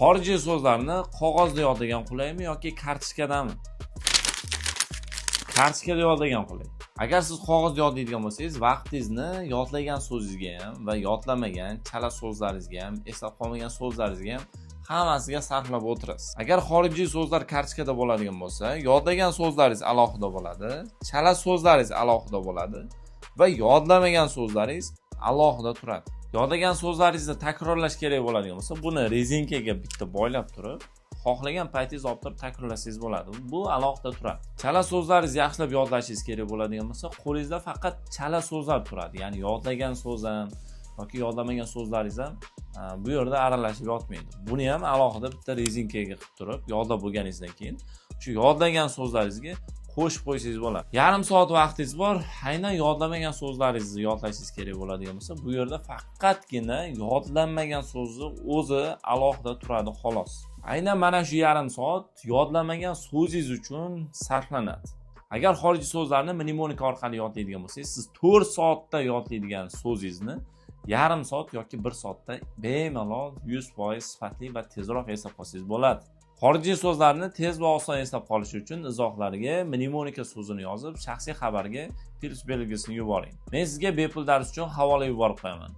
Xorijiy so'zlarni qog'ozda yodlagan qulaymi yoki kartochkadami? Kartochkada yodlagan qulay. Agar siz qog'ozda yodlaydigan bo'lsangiz, vaqtingizni yodlagan so'zingizga ham va yodlamagan chala so'zlaringizga ham, eslab qolmagan so'zlaringizga ham hammasiga sarflab o'tirasiz. Agar xorijiy so'zlar kartochkada bo'ladigan bo'lsa, yodlagan so'zlaringiz alohida bo'ladi, chala so'zlaringiz alohida bo'ladi va yodlamagan so'zlaringiz alohida turadi. Yodlagan so'zlaringizni takrorlash kerak bo'ladigan bo'lsa, buni rezinkaga bitta boylab turib, xohlagan paytingiz olib turib takrorlasangiz bo'ladi. Bu alohida turadi. Chala so'zlaringizni yaxshilab yodlashingiz kerak bo'ladigan bo'lsa, qo'lingizda faqat chala so'zlar turadi. Ya'ni yodlagan so'z ham yoki yodlamagan so'zlaringiz ham bu yerda aralashib yotmaydi. Buni ham alohida bitta rezinkaga qilib turib, yodlab bo'lganingizdan keyin shu yodlagan so'zlaringizga qo'shib qo'ysangiz bo'ladi. Yarim soat vaqtingiz bor. Aynan yodlamagan so'zlaringizni yodlashingiz kerak bo'ladigan bo'lsa, bu yerda faqatgina yodlanmagan so'zni o'zi alohida turadi xolos. Aynan mana shu yarim soat yodlamagan so'zingiz uchun sarflanadi. Agar xorijiy so'zlarni mnemonika orqali yodlaydigan bo'lsangiz, siz 4 soatda yodlaydigan so'zingizni yarim soat yoki 1 soatda bemalol 100% sifatli va tezroq eslab qolsangiz bo'ladi. Xorijiy so'zlarni tez va oson eslab qolish uchun izohlariga mnemonika so'zini yozib, shaxsiy xabarga + belgisini yuboring. Men sizga bepul dars uchun havola yuborib qo'yaman.